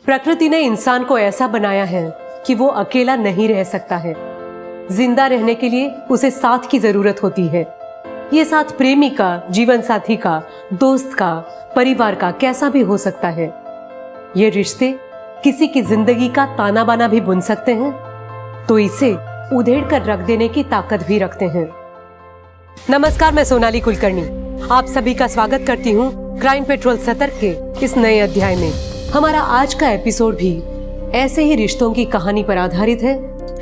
प्रकृति ने इंसान को ऐसा बनाया है कि वो अकेला नहीं रह सकता है। जिंदा रहने के लिए उसे साथ की जरूरत होती है। ये साथ प्रेमी का, जीवन साथी का, दोस्त का, परिवार का कैसा भी हो सकता है। ये रिश्ते किसी की जिंदगी का ताना बाना भी बुन सकते हैं, तो इसे उधेड़ कर रख देने की ताकत भी रखते हैं। नमस्कार, मैं सोनाली कुलकर्णी आप सभी का स्वागत करती हूँ क्राइम पेट्रोल सतर्क के इस नए अध्याय में। हमारा आज का एपिसोड भी ऐसे ही रिश्तों की कहानी पर आधारित है,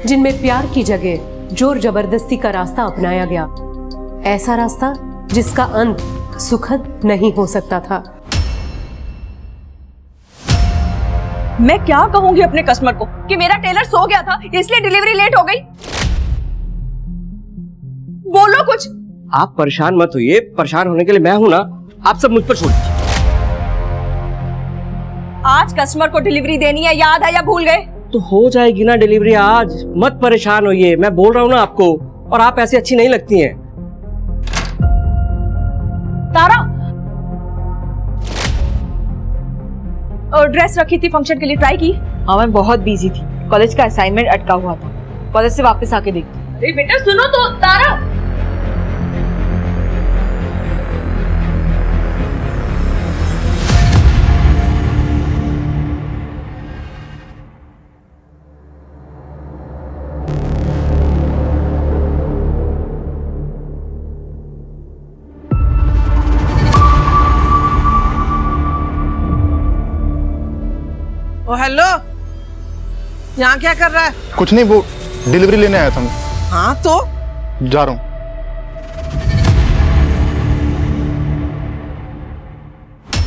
जिनमें प्यार की जगह जोर जबरदस्ती का रास्ता अपनाया गया। ऐसा रास्ता जिसका अंत सुखद नहीं हो सकता था। मैं क्या कहूंगी अपने कस्टमर को कि मेरा टेलर सो गया था इसलिए डिलीवरी लेट हो गई। बोलो कुछ। आप परेशान मत होइए, परेशान होने के लिए मैं हूं ना। आप सब मुझ पर छोड़ दीजिए। आज कस्टमर को डिलीवरी देनी है, याद है या भूल गए? तो हो जाएगी ना डिलीवरी आज, मत परेशान होइए। मैं बोल रहा हूँ ना आपको, और आप ऐसी अच्छी नहीं लगती हैं। तारा, और ड्रेस रखी थी फंक्शन के लिए, ट्राई की? हाँ, मैं बहुत बिजी थी, कॉलेज का असाइनमेंट अटका हुआ था, कॉलेज से वापस आके देखती। अरे बेटा सुनो तो। तारा, ओ हेलो, यहाँ क्या कर रहा है? कुछ नहीं, वो डिलीवरी लेने आया था मैं। हाँ तो जा रहा हूँ।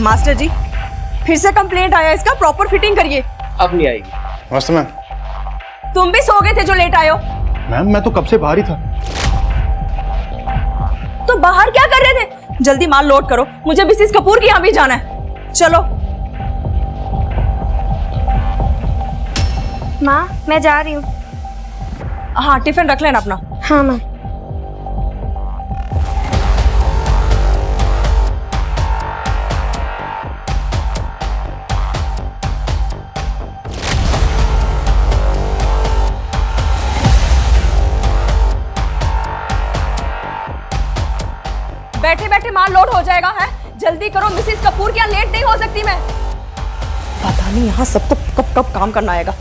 मास्टर जी फिर से कंप्लेंट आया इसका, प्रॉपर फिटिंग करिए। अब नहीं आएगी। नमस्ते मैम। तुम भी सो गए थे जो लेट आए हो? मैम मैं तो कब से बाहर ही था। तो बाहर क्या कर रहे थे? जल्दी माल लोड करो, मुझे मिसेस कपूर के यहाँ भी जाना है। चलो। माँ मैं जा रही हूँ। हाँ, टिफिन रख लेना अपना। हाँ माँ। बैठे बैठे माल लोड हो जाएगा है, जल्दी करो, मिसेस कपूर के यहाँ लेट नहीं हो सकती मैं। पता नहीं यहाँ सबको कब कब काम करना आएगा,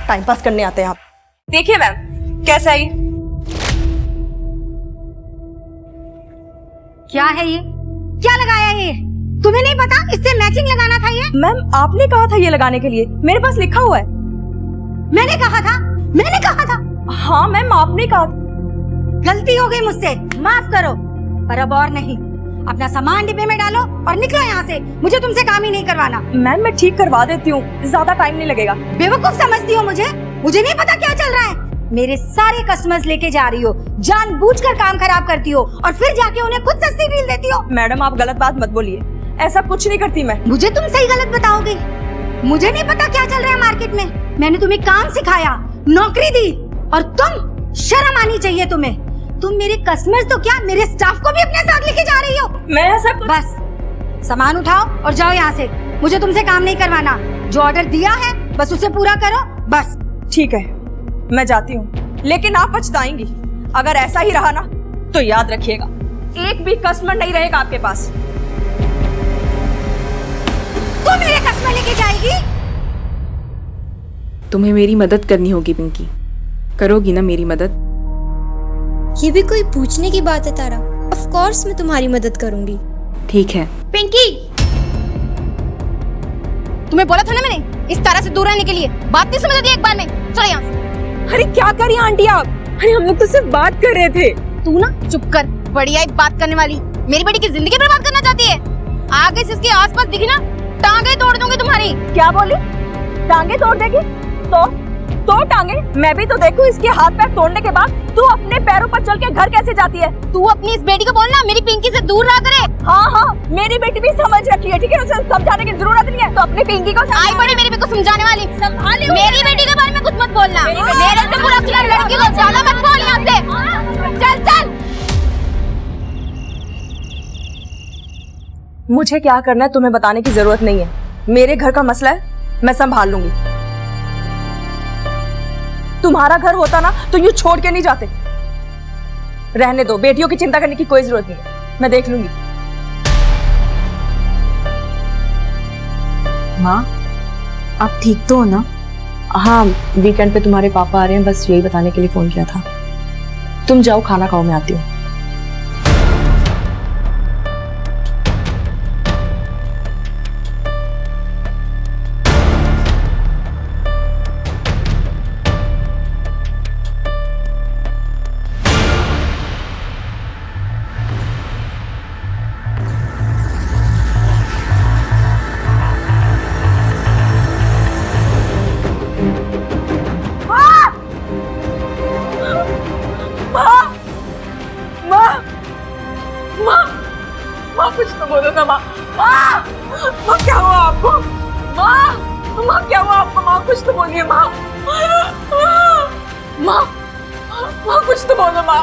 टाइम पास करने आते हैं आप। देखिए मैम, कैसा है ये? क्या है ये? क्या लगाया ये? तुम्हें नहीं पता इससे मैचिंग लगाना था ये? मैम आपने कहा था ये लगाने के लिए, मेरे पास लिखा हुआ है। मैंने कहा था? मैंने कहा था? हाँ मैम आपने कहा। गलती हो गई मुझसे, माफ करो, पर अब और नहीं। अपना सामान डिब्बे में डालो और निकलो यहाँ से, मुझे तुमसे काम ही नहीं करवाना। मैम मैं ठीक करवा देती हूँ, ज्यादा टाइम नहीं लगेगा। बेवकूफ समझती हो मुझे? मुझे नहीं पता क्या चल रहा है। मेरे सारे कस्टमर्स लेके जा रही हो, जानबूझकर काम खराब करती हो और फिर जाके उन्हें खुद सस्ती डील देती हो। मैडम आप गलत बात मत बोलिए, ऐसा कुछ नहीं करती मैं। मुझे तुम सही गलत बताओगे? मुझे नहीं पता क्या चल रहा है मार्केट में। मैंने तुम्हें काम सिखाया, नौकरी दी, और तुम, शर्म आनी चाहिए तुम्हें। तुम मेरे कस्टमर्स तो क्या, मेरे स्टाफ को भी अपने साथ लेके जा रही हो। मैं ऐसा बस सामान उठाओ और जाओ यहाँ से, मुझे तुमसे काम नहीं करवाना। जो ऑर्डर दिया है बस उसे पूरा करो, बस। ठीक है, मैं जाती हूँ, लेकिन आप पछताएंगी। अगर ऐसा ही रहा ना तो याद रखिएगा, एक भी कस्टमर नहीं रहेगा आपके पास। तू मेरे कस्टमर लेके जाएगी? तुम्हें मेरी मदद करनी होगी पिंकी, करोगी ना मेरी मदद? ये भी कोई पूछने की बात है तारा? ऑफ कोर्स मैं तुम्हारी मदद करूंगी। ठीक है। पिंकी, तुम्हें बोला था ना मैंने इस तरह से दूर रहने के लिए, बात नहीं समझ रही एक बार में। चलो यहाँ से। अरे क्या कर रही हैं आंटी आप? अरे हम लोग तो सिर्फ बात कर रहे थे। तू ना चुप कर, बढ़िया एक बात करने वाली, मेरी बेटी की जिंदगी बर्बाद करना चाहती है। आगे से इसके आसपास दिखी ना, टांगे तोड़ दूंगी तुम्हारी। क्या बोली? टांगे तोड़ देगी? तो टांगे मैं भी तो देखूं। इसके हाथ पैर तोड़ने के बाद तू अपने पैरों पर चल के घर कैसे जाती है? तू अपनी इस बेटी को बोलना मेरी पिंकी से दूर रहा करे। हाँ, मेरी बेटी भी समझ रखी है, ठीक है, उसे समझाने की जरूरत नहीं है। तो अपनी पिंकी को आई बड़ी मेरी बेटी को समझाने वाली, संभाली। मेरी बेटी के बारे में कुछ मत बोलना। मेरे से बुरा किया लड़की को ज्यादा मत बोल यहाँ से। चल चल। मुझे क्या करना है तुम्हें बताने की जरूरत नहीं है। मेरे घर का मसला है, मैं संभाल लूंगी। तुम्हारा घर होता ना तो यूं छोड़ के नहीं जाते। रहने दो, बेटियों की चिंता करने की कोई जरूरत नहीं है, मैं देख लूंगी। माँ, आप ठीक तो हो ना? हाँ, वीकेंड पे तुम्हारे पापा आ रहे हैं, बस यही बताने के लिए फोन किया था। तुम जाओ, खाना खाओ, मैं आती हूँ। कुछ तो बोलो ना माँ। माँ क्या हुआ आपको? माँ क्या हुआ आपको? माँ कुछ तो बोलिए माँ। माँ कुछ तो बोलो माँ।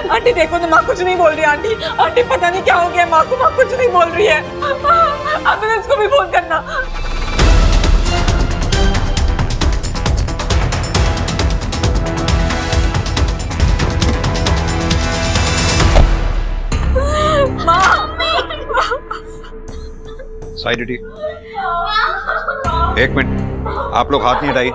आंटी देखो ना, माँ कुछ नहीं बोल रही। आंटी पता नहीं क्या हो गया माँ को, माँ कुछ नहीं बोल रही है। एम्बुलेंस को भी फोन करना। साइड हटिए। एक मिनट, आप लोग हाथ नहीं हटाइए।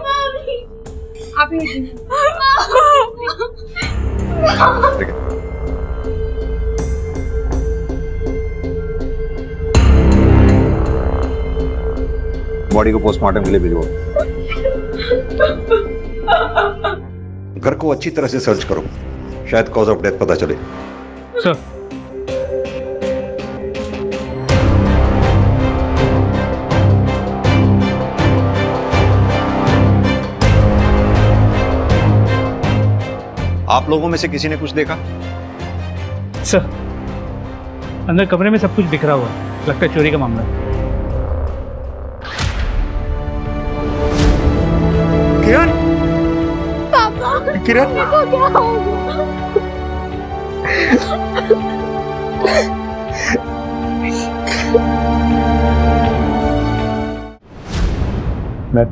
बॉडी को पोस्टमार्टम के लिए भिजवाओ। घर को अच्छी तरह से सर्च करो, शायद कॉज ऑफ डेथ पता चले। सर, आप लोगों में से किसी ने कुछ देखा? सर, अंदर कमरे में सब कुछ बिखरा हुआ है, लगता है चोरी का मामला है। किरण, किरण, मैं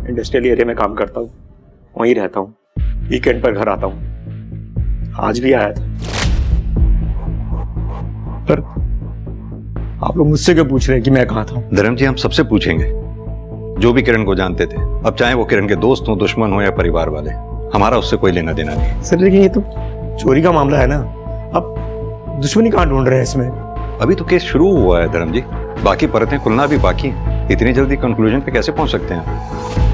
इंडस्ट्रियल एरिया में काम करता हूँ, वहीं रहता हूँ, वीकेंड पर घर आता हूँ। आज भी आया था, पर आप लोग मुझसे क्यों पूछ रहे हैं कि मैं कहाँ था? धर्म जी, हम सबसे पूछेंगे जो भी किरण को जानते थे, अब चाहे वो किरण के दोस्त हो, दुश्मन हो या परिवार वाले, हमारा उससे कोई लेना देना नहीं। सर लेकिन ये तो चोरी का मामला है ना, अब दुश्मनी कहाँ ढूंढ रहे हैं इसमें? अभी तो केस शुरू हुआ है धर्म जी, बाकी परतें खुलना भी बाकी है। इतनी जल्दी कंक्लूजन पे कैसे पहुंच सकते हैं?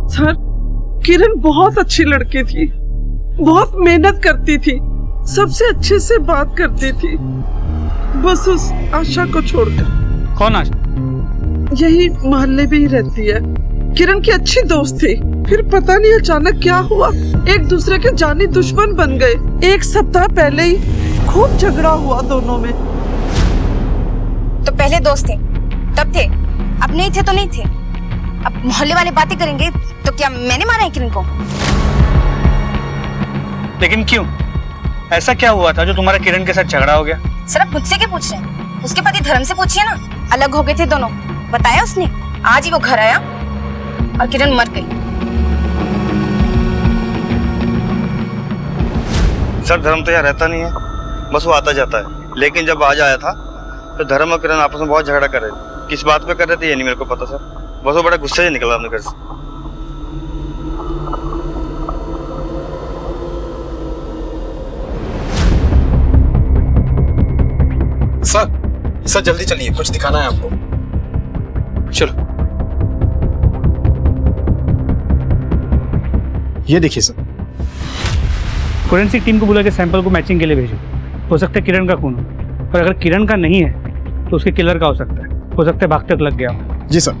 सर, किरण बहुत अच्छी लड़की थी, बहुत मेहनत करती थी, सबसे अच्छे से बात करती थी, बस उस आशा को छोड़कर। कौन आशा? यही मोहल्ले में ही रहती है, किरण की अच्छी दोस्त थी। फिर पता नहीं अचानक क्या हुआ, एक दूसरे के जानी दुश्मन बन गए। एक सप्ताह पहले ही खूब झगड़ा हुआ दोनों में। तो पहले दोस्त थे, तब थे, अब नहीं थे तो नहीं थे। अब मोहल्ले वाले बातें करेंगे तो क्या मैंने मारा है किरण को? लेकिन क्यों? ऐसा क्या हुआ था जो तुम्हारा किरण के साथ झगड़ा हो गया? सर आप मुझसे क्या पूछ रहे हैं? उसके पति धर्म से पूछिए ना। अलग हो गए थे दोनों, बताया उसने। आज ही वो घर आया और किरण मर गई। सर धर्म तो यहाँ रहता नहीं है, बस वो आता जाता है। लेकिन जब आज आया था तो धर्म और किरण आपस में बहुत झगड़ा कर रहे थे। किस बात पे कर रहे थे ये नहीं मेरे को पता सर, बस वो बड़ा गुस्से से निकला अपने घर से। सर जल्दी चलिए, कुछ दिखाना है आपको। चलो। ये देखिए सर, फोरेंसिक टीम को बुला के सैंपल को मैचिंग के लिए भेजो। हो सकता है किरण का खून हो, और अगर किरण का नहीं है तो उसके किलर का हो सकता है भाग तक लग गया हो। जी सर।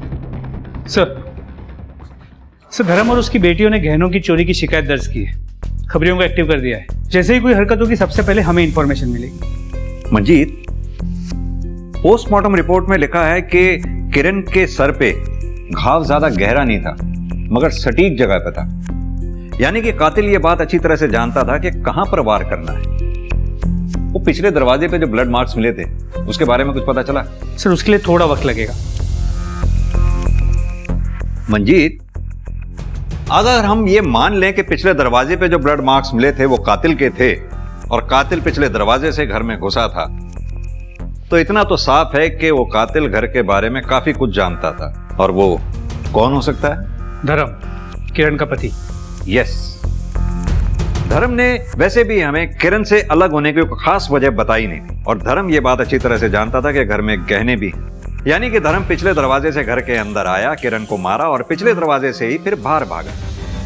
सर धर्म और उसकी बेटियों ने गहनों की चोरी की शिकायत दर्ज की है, खबरियों को एक्टिव कर दिया है। जैसे ही कोई हरकत होगी सबसे पहले हमें इंफॉर्मेशन मिलेगी। मंजीत, पोस्टमार्टम रिपोर्ट में लिखा है कि किरण के सर पे घाव ज्यादा गहरा नहीं था मगर सटीक जगह पे था। यानी कि कातिल ये बात अच्छी तरह से जानता था कि कहां पर वार करना है। वो पिछले दरवाजे पे जो ब्लड मार्क्स मिले थे उसके बारे में कुछ पता चला? सर उसके लिए थोड़ा वक्त लगेगा। मंजीत, अगर हम ये मान लें कि पिछले दरवाजे पे जो ब्लड मार्क्स मिले थे वो कातिल के थे और कातिल पिछले दरवाजे से घर में घुसा था, तो इतना तो साफ है कि वो कातिल घर के बारे में काफी कुछ जानता था। और वो कौन हो सकता है? धर्म, किरण का पति। यस, धर्म ने वैसे भी हमें किरण से अलग होने की कोई खास वजह बताई नहीं थी और धर्म ये बात अच्छी तरह से जानता था कि घर में गहने भी हैं। यानी कि धर्म पिछले दरवाजे से घर के अंदर आया, किरण को मारा और पिछले दरवाजे से ही फिर बाहर भागा।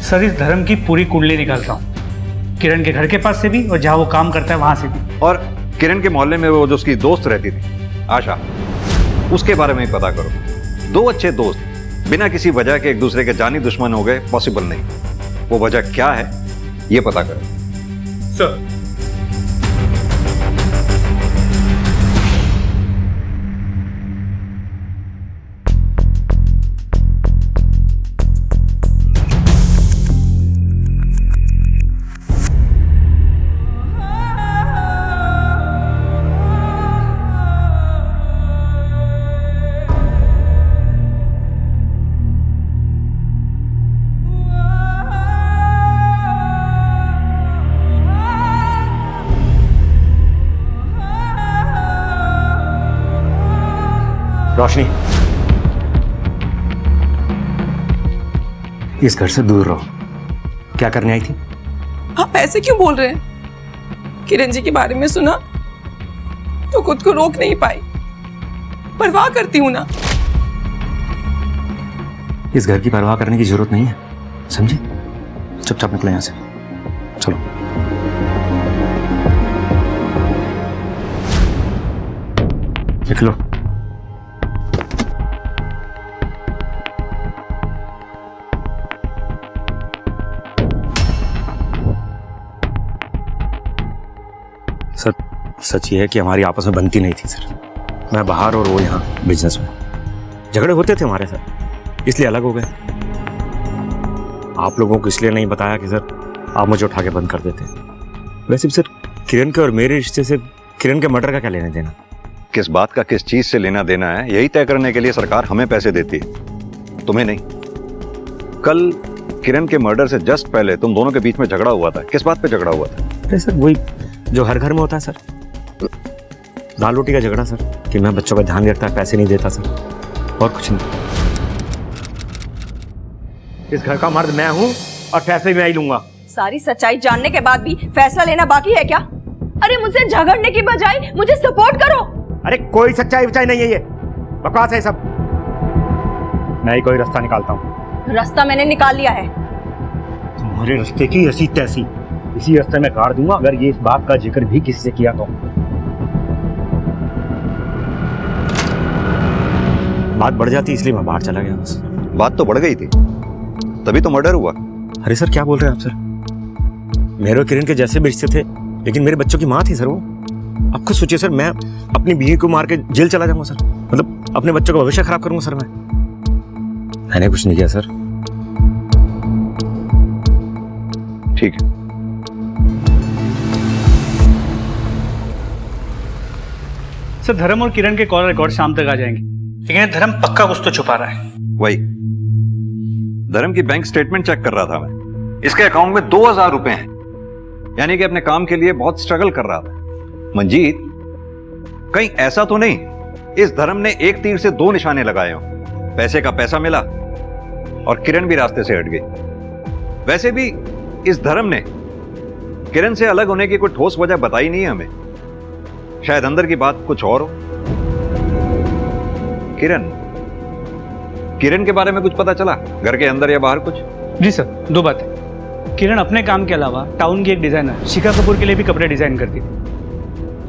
सर इस धर्म की पूरी कुंडली निकालता हूँ, किरण के घर के पास से भी और जहाँ वो काम करता है वहां से भी। और किरण के मोहल्ले में वो जो उसकी दोस्त रहती थी आशा, उसके बारे में भी पता करो। दो अच्छे दोस्त बिना किसी वजह के एक दूसरे के जानी दुश्मन हो गए, पॉसिबल नहीं। वो वजह क्या है ये पता करो। सर रोशनी, इस घर से दूर रहो। क्या करने आई थी? आप ऐसे क्यों बोल रहे हैं? किरण जी के बारे में सुना तो खुद को रोक नहीं पाई। परवाह करती हूँ ना। इस घर की परवाह करने की जरूरत नहीं है, समझे? चुपचाप निकले यहां से। चलो। निकलो। सर, सच ये है कि हमारी आपस में बनती नहीं थी सर। मैं बाहर और वो यहाँ बिजनेस में। झगड़े होते थे हमारे सर, इसलिए अलग हो गए। आप लोगों को इसलिए नहीं बताया कि सर आप मुझे उठा के बंद कर देते। वैसे भी सर, किरण के और मेरे रिश्ते से किरण के मर्डर का क्या लेना देना? किस बात का किस चीज से लेना देना है यही तय करने के लिए सरकार हमें पैसे देती है, तुम्हें नहीं। कल किरण के मर्डर से जस्ट पहले तुम दोनों के बीच में झगड़ा हुआ था। किस बात पे झगड़ा हुआ था? अरे सर, वही जो हर घर में होता है सर, दाल रोटी का झगड़ा सर, कि मैं बच्चों का ध्यान रखता है, पैसे नहीं देता सर, और कुछ नहीं। इस घर का मर्द मैं हूं और फैसले मैं ही लूंगा। सारी सच्चाई जानने के बाद भी फैसला लेना बाकी है क्या? अरे मुझसे झगड़ने की बजाय मुझे सपोर्ट करो। अरे कोई सच्चाई विचाई नहीं है, ये बकवास है सब। मैं ही कोई रास्ता निकालता हूँ। रास्ता मैंने निकाल लिया है। तुम्हारे रास्ते की ऐसी तैसी इसी रास्ते में काट दूंगा अगर ये इस बात का जिक्र भी किसी से किया तो। बात बढ़ जाती इसलिए मैं बाहर चला गया बस। बात तो बढ़ गई थी, तभी तो मर्डर हुआ। अरे सर, क्या बोल रहे हैं आप सर? मेरे और किरण के जैसे भी रिश्ते थे, लेकिन मेरे बच्चों की माँ थी सर वो। आप खुद सोचिए सर, मैं अपनी बीवी को मार के जेल चला जाऊंगा सर? मतलब अपने बच्चों का भविष्य खराब करूंगा सर मैंने कुछ नहीं किया सर। ठीक है, सर धर्म और किरण के कॉल रिकॉर्ड शाम तक आ जाएंगे, लेकिन धर्म पक्का कुछ तो छुपा रहा है। वही धर्म की बैंक स्टेटमेंट चेक कर रहा था मैं। इसके अकाउंट में 2000 रुपए हैं, यानी कि अपने काम के लिए बहुत स्ट्रगल कर रहा था। मंजीत, कहीं ऐसा तो नहीं इस धर्म ने एक तीर से दो निशाने लगाए हों? पैसे का पैसा मिला और किरण भी रास्ते से हट गई। वैसे भी इस धर्म ने किरण से अलग होने की कोई ठोस वजह बताई नहीं है हमें। शायद अंदर की बात कुछ और हो। किरण के बारे में कुछ पता चला? घर के अंदर या बाहर कुछ? जी सर, दो बातें। किरण अपने काम के अलावा टाउन की एक डिजाइनर शिखा कपूर के लिए भी कपड़े डिजाइन करती थी,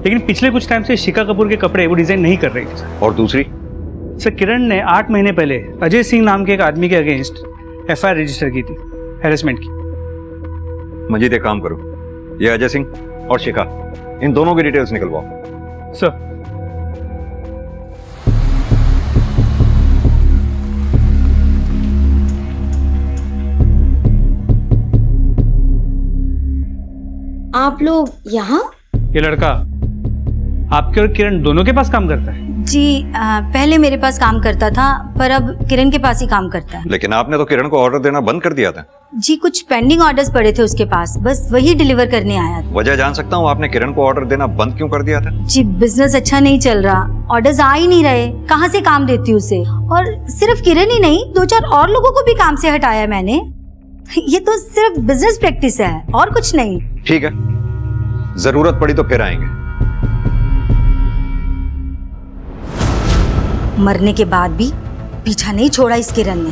लेकिन पिछले कुछ टाइम से शिखा कपूर के कपड़े वो डिजाइन नहीं कर रही थी सर। और दूसरी? सर, किरण ने 8 महीने पहले अजय सिंह नाम के एक आदमी के अगेंस्ट FIR रजिस्टर की थी, हैरेसमेंट की। मंजीत, एक काम करो, ये अजय सिंह और शिखा, इन दोनों की डिटेल्स निकलवाओ। सर आप लोग यहाँ? ये लड़का आपके और किरण दोनों के पास काम करता है? जी पहले मेरे पास काम करता था, पर अब किरण के पास ही काम करता है। लेकिन आपने तो किरण को ऑर्डर देना बंद कर दिया था। जी कुछ पेंडिंग ऑर्डर्स पड़े थे उसके पास, बस वही डिलीवर करने आया था। वजह जान सकता हूँ आपने किरण को ऑर्डर देना बंद क्यों कर दिया था? जी बिजनेस अच्छा नहीं चल रहा, ऑर्डर्स आ ही नहीं रहे, कहाँ से काम देती उसे। और सिर्फ किरण ही नहीं, 2-4 और लोगों को भी काम से हटाया मैंने। ये तो सिर्फ बिजनेस प्रैक्टिस है और कुछ नहीं। ठीक है, जरूरत पड़ी तो फिर आएंगे। मरने के बाद भी पीछा नहीं छोड़ा इस किरण ने।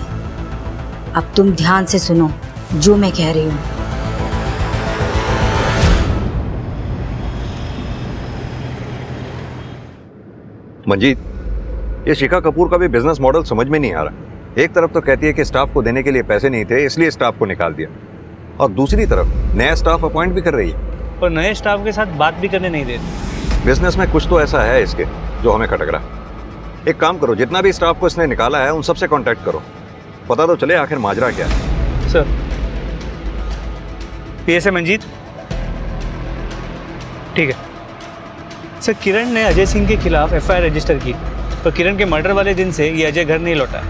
अब तुम ध्यान से सुनो जो मैं कह रही हूँ। मंजीत, ये शिखा कपूर का भी बिजनेस मॉडल समझ में नहीं आ रहा। एक तरफ तो कहती है कि स्टाफ को देने के लिए पैसे नहीं थे इसलिए स्टाफ को निकाल दिया, और दूसरी तरफ नया स्टाफ अपॉइंट भी कर रही है और नए स्टाफ के साथ बात भी करने नहीं देती। बिजनेस में कुछ तो ऐसा है इसके जो हमें खटक रहा। एक काम करो, जितना भी स्टाफ को इसने निकाला है उन सबसे कांटेक्ट करो, पता तो चले आखिर माजरा क्या है। Sir, PSA Manjeet. ठीक है सर। किरण ने अजय सिंह के खिलाफ एफआईआर रजिस्टर की, तो किरण के मर्डर वाले दिन से ये अजय घर नहीं लौटा।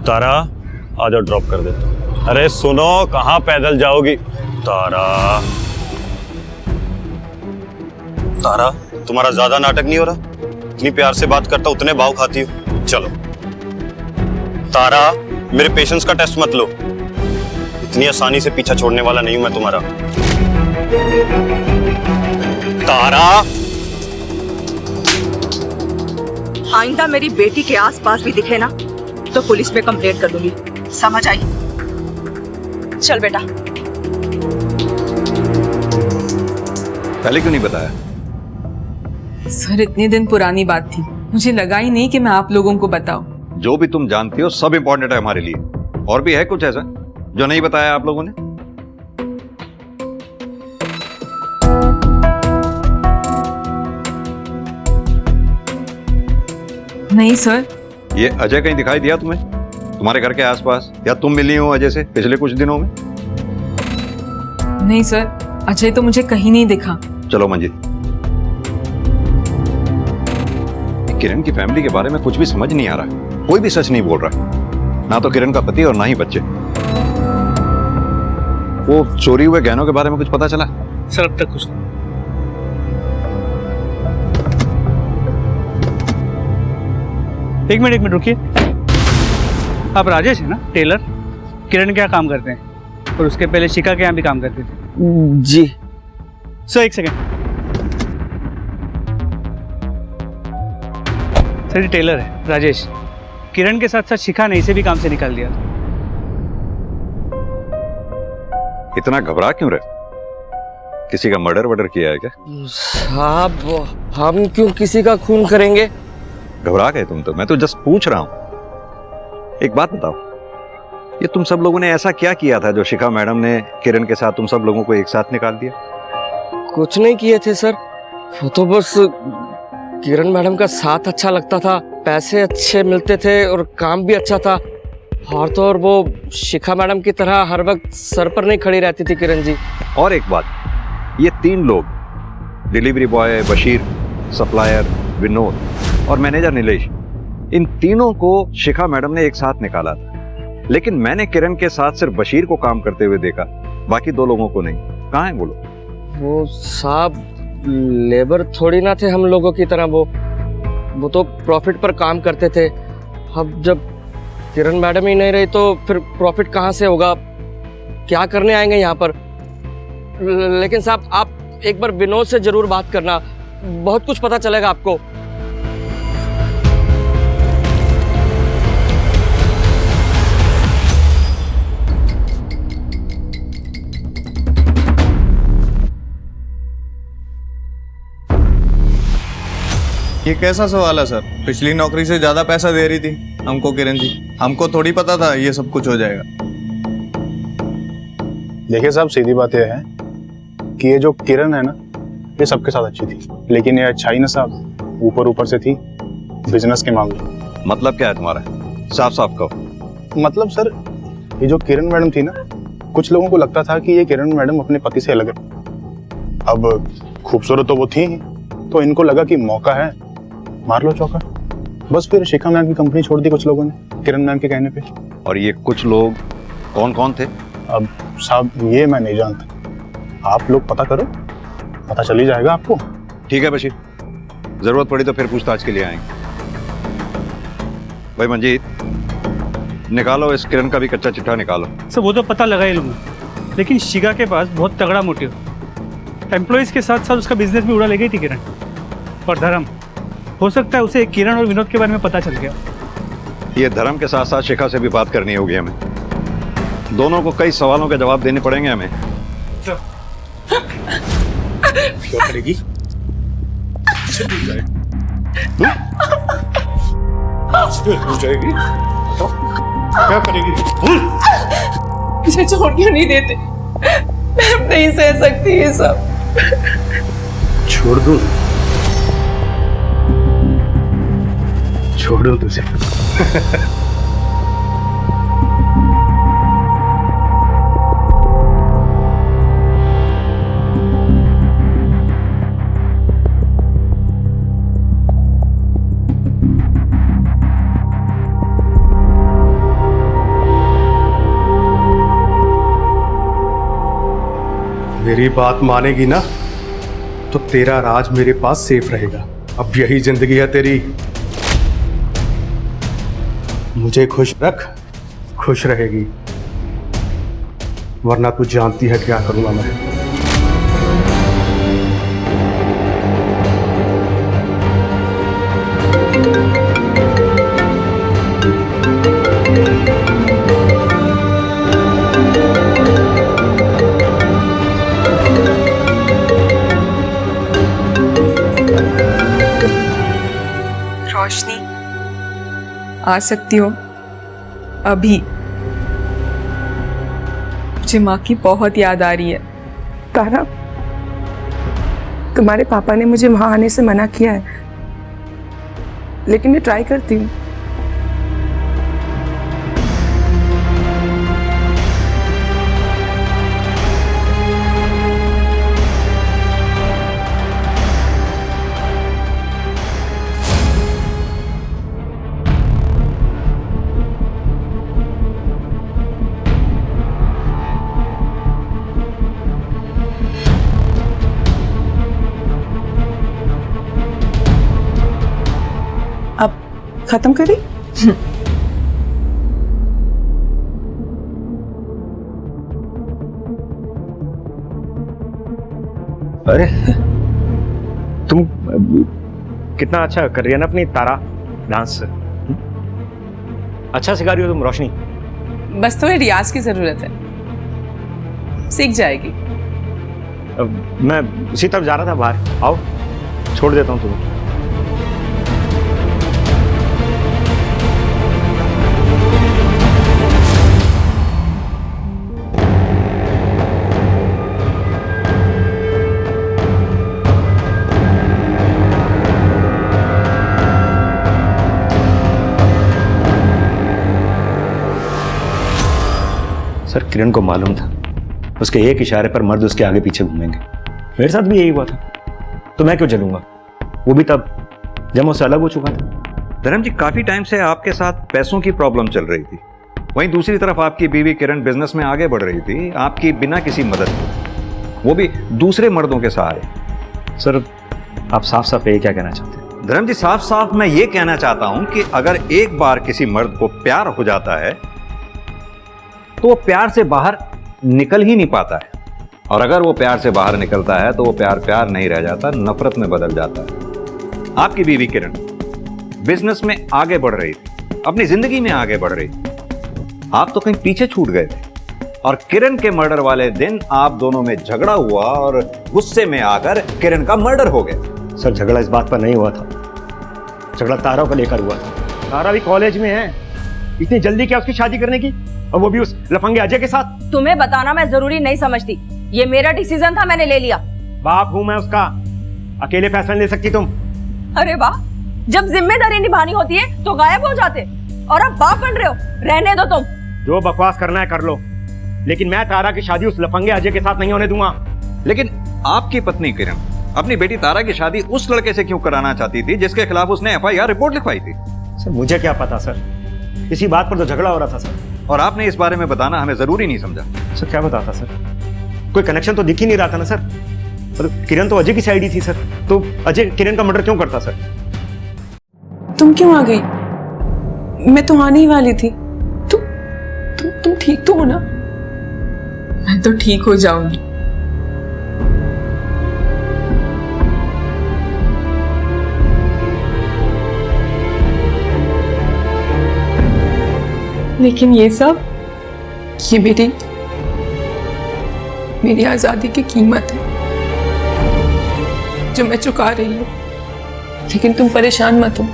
तारा आ जाओ, ड्रॉप कर देता हूं। अरे सुनो, कहाँ पैदल जाओगी? तारा तारा, तुम्हारा ज्यादा नाटक नहीं हो रहा? इतनी प्यार से बात करता उतने भाव खाती हो। चलो तारा, मेरे पेशेंस का टेस्ट मत लो, इतनी आसानी से पीछा छोड़ने वाला नहीं हूं मैं तुम्हारा। तारा, आइंदा मेरी बेटी के आसपास भी दिखे ना तो पुलिस में कंप्लेंट कर दूंगी, समझ आई? चल बेटा। पहले क्यों नहीं बताया? सर, इतने दिन पुरानी बात थी, मुझे लगा ही नहीं कि मैं आप लोगों को बताऊं। जो भी तुम जानती हो सब इंपॉर्टेंट है हमारे लिए। और भी है कुछ ऐसा जो नहीं बताया आप लोगों ने? नहीं सर। ये अजय कहीं दिखाई दिया तुम्हें तुम्हारे घर के आसपास, या तुम मिली हो अजय से पिछले कुछ दिनों में? नहीं सर, अजय तो मुझे कहीं नहीं दिखा। चलो मंजीत, किरण की फैमिली के बारे में कुछ भी समझ नहीं आ रहा, कोई भी सच नहीं बोल रहा, ना तो किरण का पति और ना ही बच्चे। वो चोरी हुए गहनों के बारे में कुछ पता चला? सर अब तक कुछ नहीं। एक मिनट रुकिए। आप राजेश है ना, टेलर? किरण क्या काम करते हैं और उसके पहले शिखा के यहाँ भी काम करते थे? जी सर, एक सेकेंड। सर, टेलर है राजेश। किरण के साथ साथ शिखा ने इसे भी काम से निकाल दिया। इतना घबरा क्यों रहे? किसी का मर्डर किया है क्या? साहब, हम क्यों किसी का खून करेंगे? घबरा गए तुम तो, मैं तो जस्ट पूछ रहा हूं। एक बात बताओ, ये तुम सब लोगों ने ऐसा क्या किया था जो शिखा मैडम ने किरण के साथ तुम सब लोगों को एक साथ निकाल दिया? कुछ नहीं किए थे सर, वो तो बस किरण मैडम का साथ अच्छा लगता था, पैसे अच्छे मिलते थे और काम भी अच्छा था। और तो और वो शिखा मैडम की तरह हर वक्त सर पर नहीं खड़ी रहती थी किरण जी। और एक बात, ये 3 लोग, delivery boy Bashir, supplier Vinod और मैनेजर नीलेश, इन तीनों को शिखा मैडम ने एक साथ निकाला था। लेकिन मैंने किरण के साथ सिर्फ बशीर को काम करते हुए देखा, बाकी 2 लोगों को नहीं। कहाँ है वो लोग? वो साहब लेबर थोड़ी ना थे हम लोगों की तरह, वो तो प्रॉफिट पर काम करते थे। अब जब किरण मैडम ही नहीं रही तो फिर प्रॉफिट कहाँ से होगा? क्या करने आएंगे यहाँ पर? लेकिन साहब आप एक बार विनोद से जरूर बात करना, बहुत कुछ पता चलेगा आपको। ये कैसा सवाल है सर? पिछली नौकरी से ज्यादा पैसा दे रही थी हमको किरण जी, हमको थोड़ी पता था ये सब कुछ हो जाएगा। देखिए साहब, सीधी बात यह है कि ये जो किरण है ना, ये सबके साथ अच्छी थी, लेकिन ये अच्छाई ना साहब ऊपर ऊपर से थी बिजनेस के मामले। मतलब क्या है तुम्हारा? साफ साफ कहो। मतलब सर, ये जो किरण मैडम थी ना, कुछ लोगों को लगता था कि ये किरण मैडम अपने पति से अलग है। अब खूबसूरत तो वो थी ही, तो इनको लगा कि मौका है, मार लो चौका। बस फिर शिखा मैम की कंपनी छोड़ दी कुछ लोगों ने किरण मैम के कहने पे। और ये कुछ लोग कौन कौन थे? अब साहब ये मैं नहीं जानता, आप लोग पता करो, पता चल ही जाएगा आपको। ठीक है बशीर, जरूरत पड़ी तो फिर पूछताछ के लिए आएंगे। भाई मंजीत, निकालो इस किरण का भी कच्चा चिट्ठा निकालो। सर वो तो पता लगा ही लूँगा, लेकिन शिखा के पास बहुत तगड़ा मोटिव, एम्प्लॉयज़ के साथ साथ उसका बिजनेस भी उड़ा ले गई थी किरण। और धर्म, हो सकता है उसे किरण और विनोद के बारे में पता चल गया। ये धर्म के साथ साथ शिखा से भी बात करनी होगी हमें। दोनों को कई सवालों के जवाब देने पड़ेंगे हमें। क्या करेगी? क्या करेगी? मुझे छोड़ के नहीं देते, मैं नहीं सह सकती ये सब। छोड़ दो, छोड़ दो तुझे। मेरी बात मानेगी ना तो तेरा राज मेरे पास सेफ रहेगा। अब यही जिंदगी है तेरी। मुझे खुश रख, खुश रहेगी, वरना तू जानती है क्या करूंगा मैं। रोशनी, आ सकती हो अभी? मुझे माँ की बहुत याद आ रही है। तारा, तुम्हारे पापा ने मुझे वहां आने से मना किया है, लेकिन मैं ट्राई करती हूँ। अब खत्म करें? अरे तुम कितना अच्छा कर रही है ना अपनी तारा डांस। अच्छा सिखा रही हो तुम रोशनी। बस थोड़े रियाज की जरूरत है, सीख जाएगी। मैं उसी तरफ जा रहा था बाहर, आओ छोड़ देता हूँ तुम्हें। सर किरण को मालूम था उसके एक इशारे पर मर्द उसके आगे पीछे घूमेंगे। मेरे साथ भी यही हुआ था, तो मैं क्यों चलूंगा? वो भी तब जब मैं उससे अलग हो चुका था। धर्म जी, काफी टाइम से आपके साथ पैसों की प्रॉब्लम चल रही थी, वहीं दूसरी तरफ आपकी बीवी किरण बिजनेस में आगे बढ़ रही थी, आपकी बिना किसी मदद के, वो भी दूसरे मर्दों के सहारे। सर आप साफ साफ ये क्या कहना चाहते हैं? धर्म जी, साफ साफ मैं ये कहना चाहता हूं कि अगर एक बार किसी मर्द को प्यार हो जाता है तो वो प्यार से बाहर निकल ही नहीं पाता है, और अगर वो प्यार से बाहर निकलता है तो वो प्यार प्यार नहीं रह जाता, नफरत में बदल जाता है। आपकी बीवी किरण बिजनेस में आगे बढ़ रही थी, अपनी जिंदगी में आगे बढ़ रही थी, आप तो कहीं पीछे छूट गए थे, और किरण के मर्डर वाले दिन आप दोनों में झगड़ा हुआ और गुस्से में आकर किरण का मर्डर हो गया। सर झगड़ा इस बात पर नहीं हुआ था, झगड़ा तारा को लेकर हुआ था। तारा भी कॉलेज में है, इतनी जल्दी क्या उसकी शादी करने की, और वो भी उस लफंगे अजय के साथ? तुम्हें बताना मैं जरूरी नहीं समझती, ये मेरा डिसीजन था, मैंने ले लिया। बाप हूं मैं उसका, अकेले फैसला ले सकती तुम? अरे वाह, जब जिम्मेदारी निभानी होती है तो गायब हो जाते, और अब बाप बन रहे हो। रहने दो तुम, जो बकवास करना है कर लो, लेकिन मैं तारा की शादी उस लफंगे अजय के साथ नहीं होने दूंगा। लेकिन आपकी पत्नी किरण अपनी बेटी तारा की शादी उस लड़के से क्यों कराना चाहती थी जिसके खिलाफ उसने एफआईआर रिपोर्ट लिखवाई थी? सर मुझे क्या पता सर, इसी बात पर तो झगड़ा हो रहा था सर। और आपने इस बारे में बताना हमें जरूरी नहीं समझा? सर क्या बताता सर, कोई कनेक्शन तो दिख ही नहीं रहा था ना सर। किरण तो अजय की साइड ही थी सर, तो अजय किरण का मर्डर क्यों करता सर? तुम क्यों आ गई? मैं तो आने ही वाली थी। तुम ठीक तो हो ना? मैं तो ठीक हो जाऊंगी। लेकिन ये सब, ये मेरी आजादी की कीमत है जो मैं चुका रही हूँ। लेकिन तुम परेशान मत हो,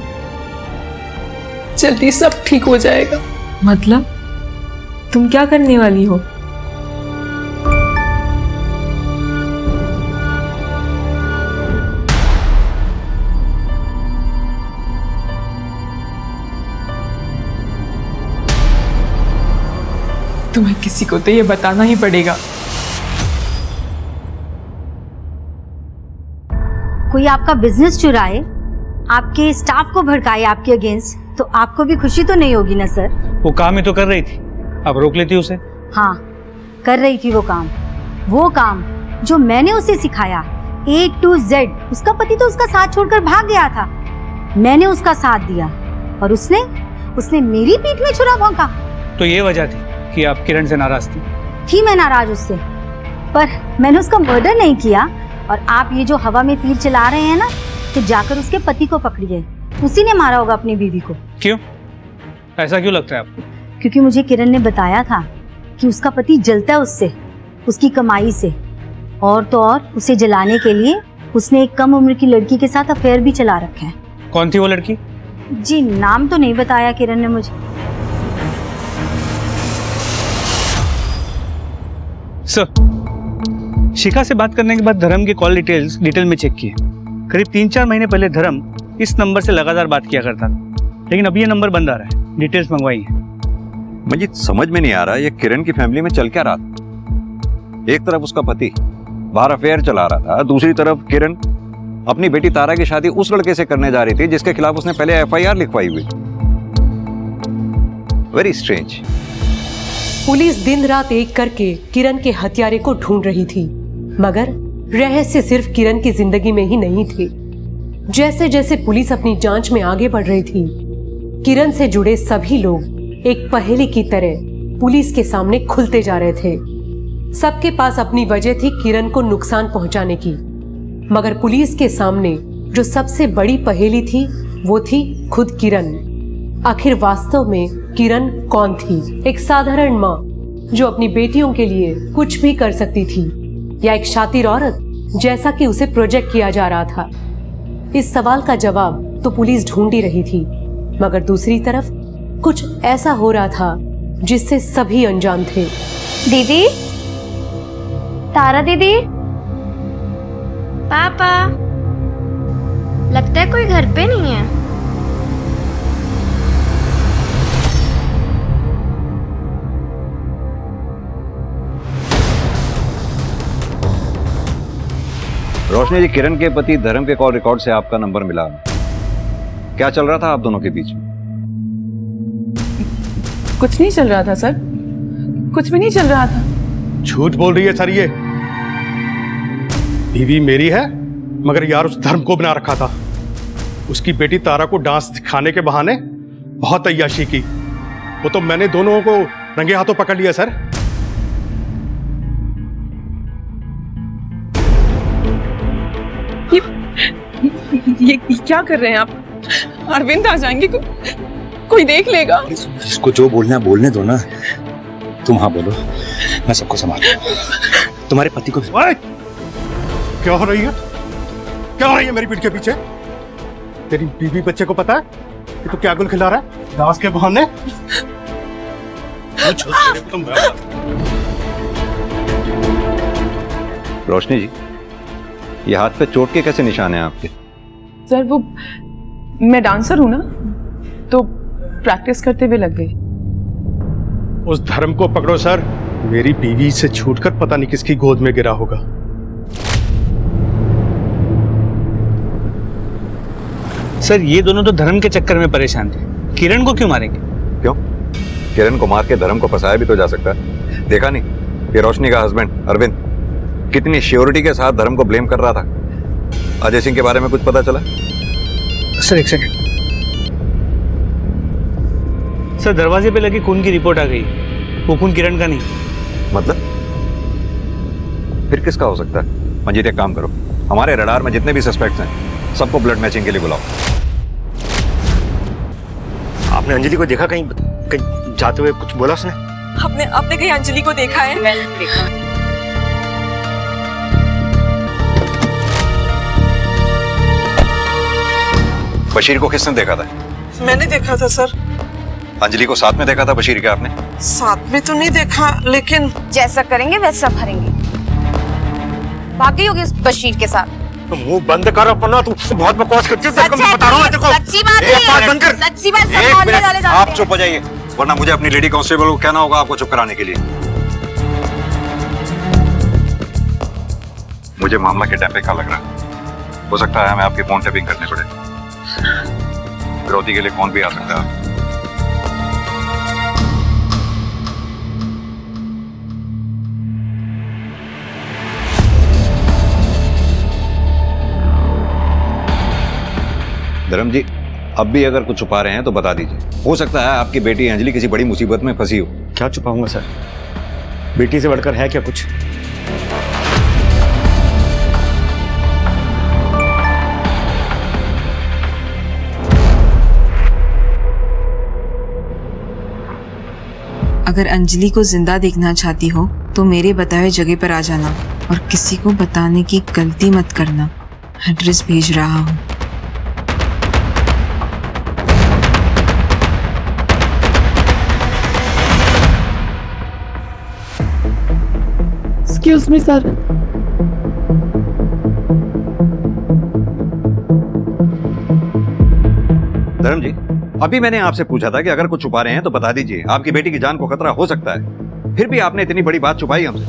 जल्दी सब ठीक हो जाएगा। मतलब तुम क्या करने वाली हो? तुम्हें किसी को तो ये बताना ही पड़ेगा। कोई आपका बिजनेस चुराए, आपके स्टाफ को भड़काए आपके अगेंस्ट, तो आपको भी खुशी तो नहीं होगी ना सर? वो काम ही तो कर रही थी, अब रोक लेती उसे। हाँ, कर रही थी वो काम जो मैंने उसे सिखाया A to Z। उसका पति तो उसका साथ छोड़कर भाग गया था, मैंने उसका साथ दिया और उसने मेरी पीठ में छुरा भोंका। तो ये वजह थी कि आप किरण से नाराज थी? मैं नाराज उससे, पर मैंने उसका मर्डर नहीं किया। और आप ये जो हवा में तीर चला रहे हैं ना, तो जाकर उसके पति को पकड़िए, उसी ने मारा होगा अपनी बीवी को। क्यों? ऐसा क्यों लगता है आपको? क्योंकि मुझे किरण ने बताया था कि उसका पति जलता है उससे, उसकी कमाई से। और तो और उसे जलाने के लिए उसने एक कम उम्र की लड़की के साथ अफेयर भी चला रखा है। कौन थी वो लड़की? जी नाम तो नहीं बताया किरण ने मुझे। सर, शिखा से बात करने के बाद धर्म की कॉल डिटेल में चेक किए। करीब 3-4 महीने पहले धर्म इस नंबर से लगातार बात किया करता था, लेकिन अब ये नंबर बंद आ रहा है। डिटेल्स मंगवाई है। मुझे समझ में नहीं आ रहा ये किरण की फैमिली में चल क्या रहा था। एक तरफ उसका पति बाहर अफेयर चला रहा था, दूसरी तरफ किरण अपनी बेटी तारा की शादी उस लड़के से करने जा रही थी जिसके खिलाफ उसने पहले एफआईआर लिखवाई हुई। Very strange. पुलिस दिन रात एक करके किरण के हत्यारे को ढूंढ रही थी, मगर रहस्य सिर्फ किरण की जिंदगी में ही नहीं थे। जैसे जैसे पुलिस अपनी जांच में आगे बढ़ रही थी, किरण से जुड़े सभी लोग एक पहेली की तरह पुलिस के सामने खुलते जा रहे थे। सबके पास अपनी वजह थी किरण को नुकसान पहुंचाने की, मगर पुलिस के सामने जो सबसे बड़ी पहेली थी वो थी खुद किरण। आखिर वास्तव में किरण कौन थी? एक साधारण माँ जो अपनी बेटियों के लिए कुछ भी कर सकती थी, या एक शातिर औरत जैसा कि उसे प्रोजेक्ट किया जा रहा था? इस सवाल का जवाब तो पुलिस ढूंढ ही रही थी, मगर दूसरी तरफ कुछ ऐसा हो रहा था जिससे सभी अनजान थे। दीदी, तारा दीदी, पापा, लगता है कोई घर पे नहीं है। रोशनी जी, किरण के पति धर्म के कॉल रिकॉर्ड से आपका नंबर मिला। क्या चल रहा था आप दोनों के बीच में? कुछ नहीं चल रहा था सर, कुछ भी नहीं चल रहा था। झूठ बोल रही है सर, ये बीवी मेरी है, मगर यार उस धर्म को बना रखा था। उसकी बेटी तारा को डांस दिखाने के बहाने बहुत अय्याशी की। वो तो मैंने दोनों को रंगे हाथों पकड़ लिया सर। ये क्या कर रहे हैं आप? अरविंद आ जाएंगे, कोई देख लेगा। इसको जो बोलना है बोलने दो ना। तुम हाँ बोलो, मैं सबको संभाल लूंगा। तुम्हारे पति को क्या हो रही है? क्या हो रही है मेरी पीठ के पीछे? तेरी बीवी बच्चे को पता है कि तू क्या गुल खिला रहा है दास के बहाने? रोशनी जी, ये हाथ पे चोट के कैसे निशान हैं आपके? सर वो मैं डांसर हूं ना, तो प्रैक्टिस करते हुए लग गई। उस धर्म को पकड़ो सर। मेरी बीवी से छूटकर पता नहीं किसकी गोद में गिरा होगा। सर ये दोनों तो धर्म के चक्कर में परेशान थे, किरण को क्यों मारेंगे? क्यों? किरण को मार के धर्म को फंसाया भी तो जा सकता है। देखा नहीं कि रोशनी का हस्बैंड अरविंद कितनी श्योरिटी के साथ धर्म को ब्लेम कर रहा था। अजय सिंह के बारे में कुछ पता चला? सर एक सेकंड। सर दरवाजे पे लगी खून की रिपोर्ट आ गई, वो खून किरण का नहीं। मतलब फिर किसका हो सकता है? मंजीत एक काम करो, हमारे रडार में जितने भी सस्पेक्ट्स हैं सबको ब्लड मैचिंग के लिए बुलाओ। आपने अंजलि को देखा कहीं कहीं जाते हुए? कुछ बोला उसने? आपने कहीं अंजलि को देखा है? मैंने देखा। बशीर को किसने देखा था? मैंने देखा था सर। अंजलि को साथ में देखा था बशीर के आपने? साथ में तो नहीं देखा, लेकिन जैसा करेंगे वैसा भरेंगे। भागी होगी उस बशीर के साथ। तो मुंह बंद कर अपना, तू बहुत बकवास करती है। तेरे को मैं बता रहा हूं, देखो सच्ची बात है, बंद कर। सच्ची बात। सब एक मोहल्ले मिनट, वाले जानते आप हैं। चुप हो जाइए, वरना मुझे अपनी लेडी कांस्टेबल को कहना होगा आपको चुप कराने के लिए। मुझे मामला के टाइम पे क्या लग रहा है? हो सकता है हमें आपकी फोन टैपिंग करनी पड़े। फिरौती के लिए कौन भी आ सकता है। धर्म जी, अब भी अगर कुछ छुपा रहे हैं तो बता दीजिए। हो सकता है आपकी बेटी अंजलि किसी बड़ी मुसीबत में फंसी हो। क्या छुपाऊंगा सर, बेटी से बढ़कर है क्या कुछ? अगर अंजलि को जिंदा देखना चाहती हो तो मेरे बताए जगह पर आ जाना और किसी को बताने की गलती मत करना। एड्रेस भेज रहा हूँ। Excuse me sir. धर्म जी, अभी मैंने आपसे पूछा था कि अगर कुछ छुपा रहे हैं तो बता दीजिए, आपकी बेटी की जान को खतरा हो सकता है। फिर भी आपने इतनी बड़ी बात छुपाई हमसे।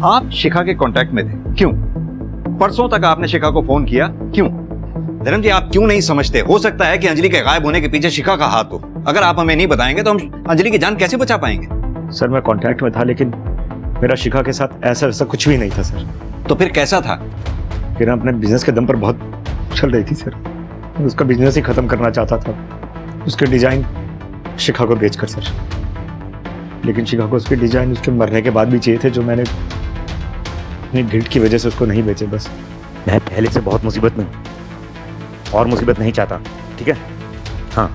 आप शिखा के कांटेक्ट में थे, क्यों? परसों तक आपने शिखा को फोन किया, क्यों? धर्म जी, आप क्यों नहीं समझते? हो सकता है कि अंजलि के गायब होने के पीछे शिखा का हाथ हो। अगर आप हमें नहीं बताएंगे तो हम अंजलि की जान कैसे बचा पाएंगे? सर मैं कांटेक्ट में था, लेकिन मेरा शिखा के साथ ऐसा कुछ भी नहीं था सर। तो फिर कैसा था? किरण अपने बिजनेस के दम पर बहुत चल रही थी सर। मैं उसका बिजनेस ही खत्म करना चाहता था, उसके डिजाइन शिखा को बेचकर सर। लेकिन शिखा को उसके डिजाइन उसके मरने के बाद भी चाहिए थे, जो मैंने अपनी गिल्ट की वजह से उसको नहीं बेचे। बस मैं पहले से बहुत मुसीबत में, और मुसीबत नहीं चाहता, ठीक है? हाँ।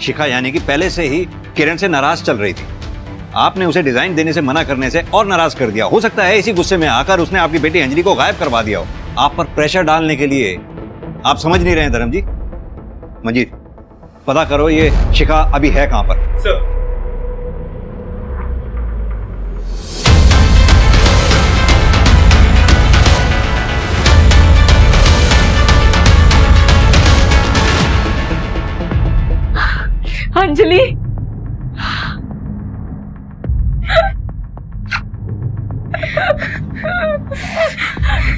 शिखा यानी कि पहले से ही किरण से नाराज चल रही थी। आपने उसे डिजाइन देने से मना करने से और नाराज कर दिया। हो सकता है इसी गुस्से में आकर उसने आपकी बेटी अंजलि को गायब करवा दिया हो, आप पर प्रेशर डालने के लिए। आप समझ नहीं रहे हैं धर्म जी। मंजीत, पता करो ये शिखा अभी है कहां पर। सर अंजलि,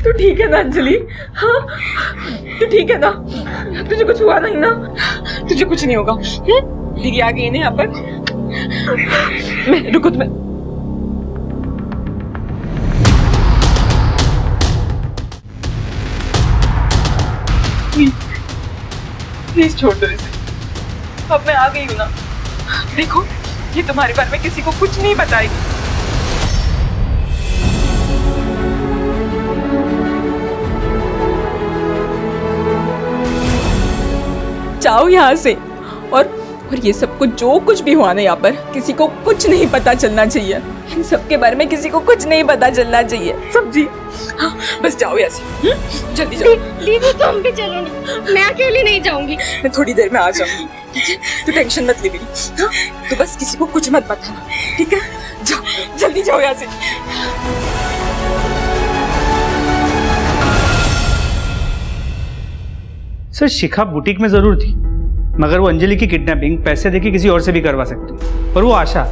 तू ठीक है ना अंजलि? हाँ तू ठीक है ना? तुझे कुछ हुआ नहीं ना? तुझे कुछ नहीं होगा। दीदी आ गई ना यहाँ पर। मैं रुको, तुम्हें प्लीज छोड़ दो इसे। अब मैं आ गई हूँ ना। देखो ये तुम्हारे बारे में किसी को कुछ नहीं बताएगी। जाओ यहाँ से। और ये सब कुछ जो कुछ भी हुआ ना यहाँ पर, किसी को कुछ नहीं पता चलना चाहिए। इन सब के बारे में किसी को कुछ नहीं पता चलना चाहिए, समझी? हाँ, बस जाओ यहाँ से, जल्दी जाओ। दीदी तुम भी चलो ना, मैं अकेली नहीं जाऊंगी। मैं थोड़ी देर में आ जाऊंगी, ठीक है? तू टेंशन मत ले मेरी। हाँ? तो बस किसी को कुछ मत बताना, ठीक है? जाओ, जल्दी जाओ यहाँ से। सर शिखा बुटीक में जरूर थी, मगर वो अंजलि की किडनैपिंग पैसे देके किसी और से भी करवा सकती, पर वो आशा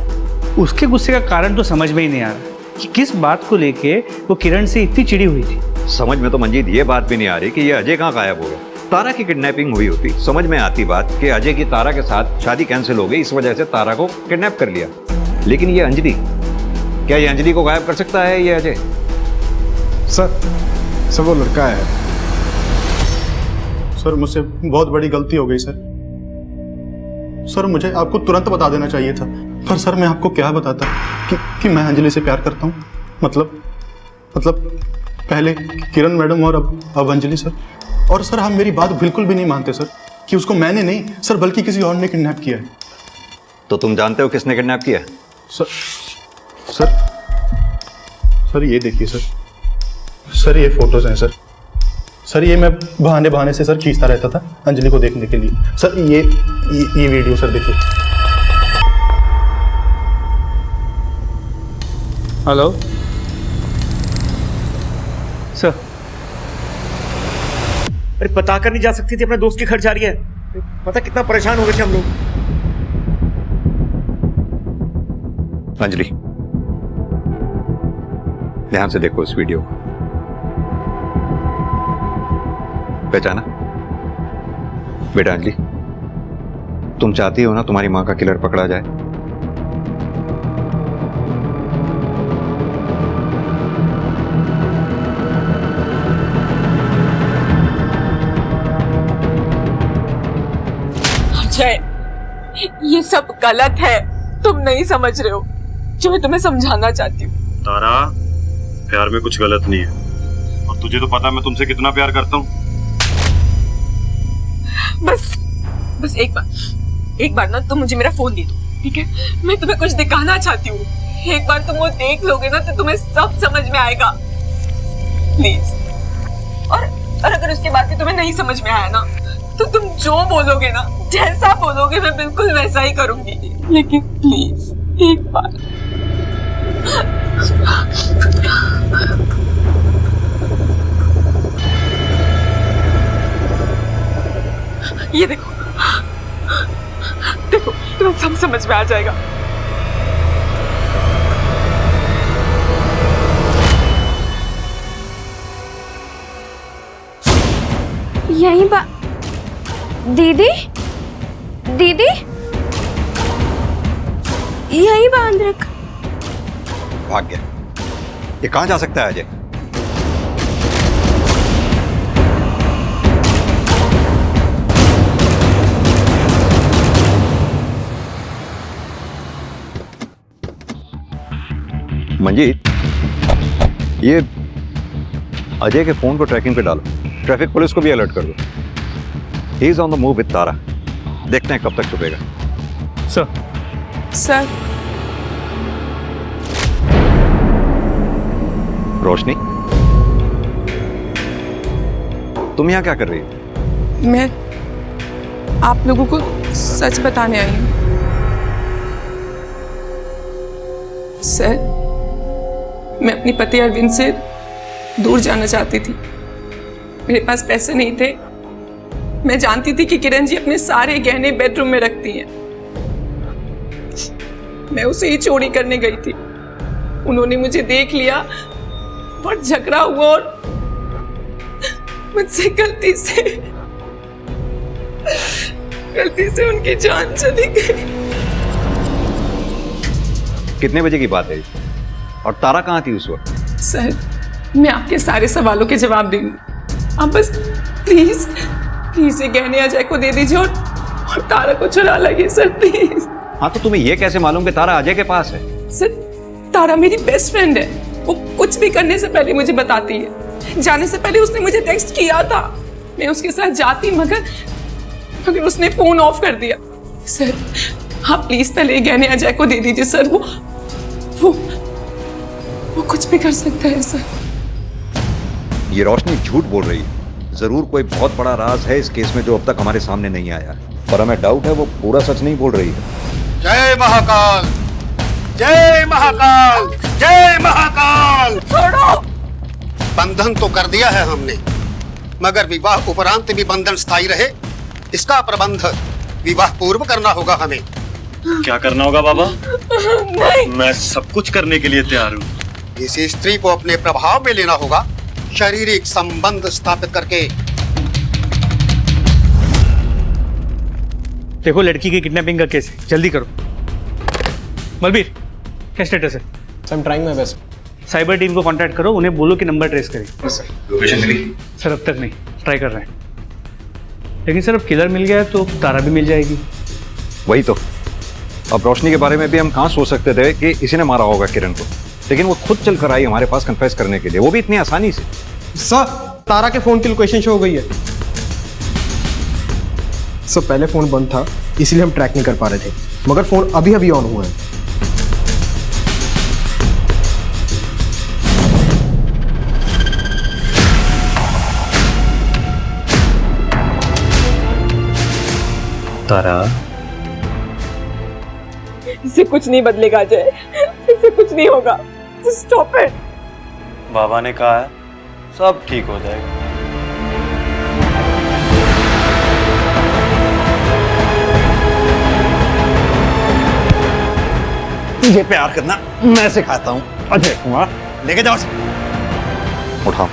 उसके गुस्से का कारण तो समझ में ही नहीं आ रहा कि किस बात को लेके वो किरण से इतनी चिड़ी हुई थी। समझ में तो मंजीत ये बात भी नहीं आ रही कि ये अजय कहाँ गायब हो गया। तारा की किडनैपिंग हुई होती, समझ में आती बात कि अजय की तारा के साथ शादी कैंसिल हो गई, इस वजह से तारा को किडनैप कर लिया। लेकिन ये अंजलि, क्या ये अंजलि को गायब कर सकता है ये अजय? सर वो लड़का है। सर मुझसे बहुत बड़ी गलती हो गई सर मुझे आपको तुरंत बता देना चाहिए था। पर सर मैं आपको क्या बताता कि मैं अंजलि से प्यार करता हूँ। मतलब पहले किरण मैडम और अब अंजलि सर। और सर आप मेरी बात बिल्कुल भी नहीं मानते सर कि उसको मैंने नहीं सर बल्कि किसी और ने किडनैप किया है। तो तुम जानते हो किसने किडनैप किया? सर ये देखिए सर ये फोटोज हैं सर ये मैं बहाने से सर खींचता रहता था अंजलि को देखने के लिए। सर ये वीडियो सर देखिए। Hello sir. अरे पता कर नहीं जा सकती थी अपने दोस्त के घर जा रही है? पता कितना परेशान हो गए थे हम लोग। अंजलि ध्यान से देखो इस वीडियो को। पहचाना बेटा अंजलि? तुम चाहती हो ना तुम्हारी मां का किलर पकड़ा जाए? अजय, ये सब गलत है, तुम नहीं समझ रहे हो जो मैं तुम्हें समझाना चाहती हूँ। तारा, प्यार में कुछ गलत नहीं है और तुझे तो पता है मैं तुमसे कितना प्यार करता हूँ। बस एक बार ना तुम मुझे मेरा फोन दे दो, ठीक है? मैं तुम्हें कुछ दिखाना चाहती हूँ। एक बार तुम वो देख लोगे ना तो तुम्हें सब समझ में आएगा, प्लीज। और अगर उसके बाद भी तुम्हें नहीं समझ में आया ना तो तुम जो बोलोगे ना, जैसा बोलोगे मैं बिल्कुल वैसा ही करूंगी। लेकिन प्लीज एक बार। ये देखो तुम्हें सब समझ में आ जाएगा। यहीं दीदी यहीं बांध रख। भाग गया। ये कहां जा सकता है अजय? मंजीत, ये अजय के फोन को ट्रैकिंग पे डालो, ट्रैफिक पुलिस को भी अलर्ट कर दो। He is on the move with Tara. देखते हैं कब तक छुपेगा। सर रोशनी, तुम यहां क्या कर रही हो? मैं आप लोगों को सच बताने आई हूँ। सर, मैं अपने पति अरविंद से दूर जाना चाहती थी। मेरे पास पैसे नहीं थे। मैं जानती थी कि किरण जी अपने सारे गहने बेडरूम में रखती हैं। मैं उसे ही चोरी करने गई थी। उन्होंने मुझे देख लिया, बहुत झगड़ा हुआ और मुझसे गलती से उनकी जान चली गई। कितने बजे की बात है और तारा कहाँ थी उस वक्त? सर, मैं आपके सारे सवालों के जवाब दूंगी। आप बस प्लीज ये गहने अजय को दे दीजिए और तारा को चुरा लाइए सर, प्लीज। हाँ, तो तुम्हें ये कैसे मालूम कि तारा अजय के पास है? सर, तारा मेरी बेस्ट फ्रेंड है। वो कुछ भी करने से पहले मुझे बताती है। जाने से पहले उसने मुझे टेक्स्ट किया था। मैं उसके साथ जाती मगर उसने फोन ऑफ कर दिया। सर, आप प्लीज पहले गहने अजय को दे दीजिए सर। वो कुछ भी कर सकता है सर। ये रोशनी झूठ बोल रही है। जरूर कोई बहुत बड़ा राज है इस केस में जो अब तक हमारे सामने नहीं आया है, पर हमें डाउट है वो पूरा सच नहीं बोल रही है। जय महाकाल, जय महाकाल, जय महाकाल। छोड़ो। बंधन तो कर दिया है हमने, मगर विवाह उपरांत भी बंधन स्थायी रहे इसका प्रबंध विवाह पूर्व करना होगा हमें। क्या करना होगा बाबा? नहीं। मैं सब कुछ करने के लिए तैयार हूँ। इस स्त्री को अपने प्रभाव में लेना होगा, शारीरिक संबंध स्थापित करके। देखो लड़की की किडनैपिंग का केस है, जल्दी करो। बलबीर, क्या स्टेटस है? Sir, trying my best. Cyber team को कांटेक्ट करो, उन्हें बोलो कि नंबर ट्रेस करें। सर। लोकेशन मिली? सर अब तक नहीं, ट्राई कर रहे हैं। लेकिन सर अब किलर मिल गया है तो तारा भी मिल जाएगी। वही तो। अब रोशनी के बारे में भी हम कहाँ सोच सकते थे कि इसी ने मारा होगा किरण को, लेकिन वो खुद चल कर आई हमारे पास कन्फेस करने के लिए, वो भी इतनी आसानी से। सर, तारा के फोन की लोकेशन शो हो गई है। सर, पहले फोन बंद था इसलिए हम ट्रैक नहीं कर पा रहे थे, मगर फोन अभी अभी ऑन हुआ है। तारा, इससे कुछ नहीं बदलेगा अजय, इससे कुछ नहीं होगा। Stop it. बाबा ने कहा है सब ठीक हो जाएगा। तुझे प्यार करना मैं सिखाता हूँ अजय कुमार, लेके जाओ। उठाओ।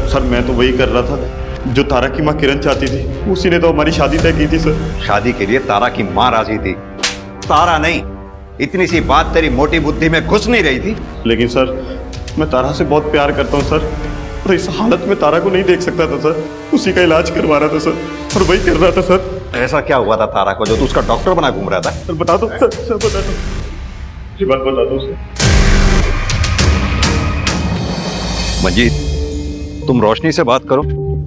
सर मैं तो वही कर रहा था जो तारा की माँ किरण चाहती थी, उसी ने तो हमारी शादी तय की थी सर। शादी के लिए तारा की माँ राजी थी, तारा नहीं। इतनी सी बात तेरी मोटी बुद्धि में घुस नहीं रही थी। लेकिन सर मैं तारा से बहुत प्यार करता हूँ सर, और इस हालत में तारा को नहीं देख सकता था सर। उसी का इलाज करवा रहा था सर, और वही कर रहा था सर। ऐसा क्या हुआ था तारा को जो तू उसका डॉक्टर बना घूम रहा था? सर बता दो सर बता दो, ये बात बता दो सर। मंजीत, तुम रोशनी से बात करो,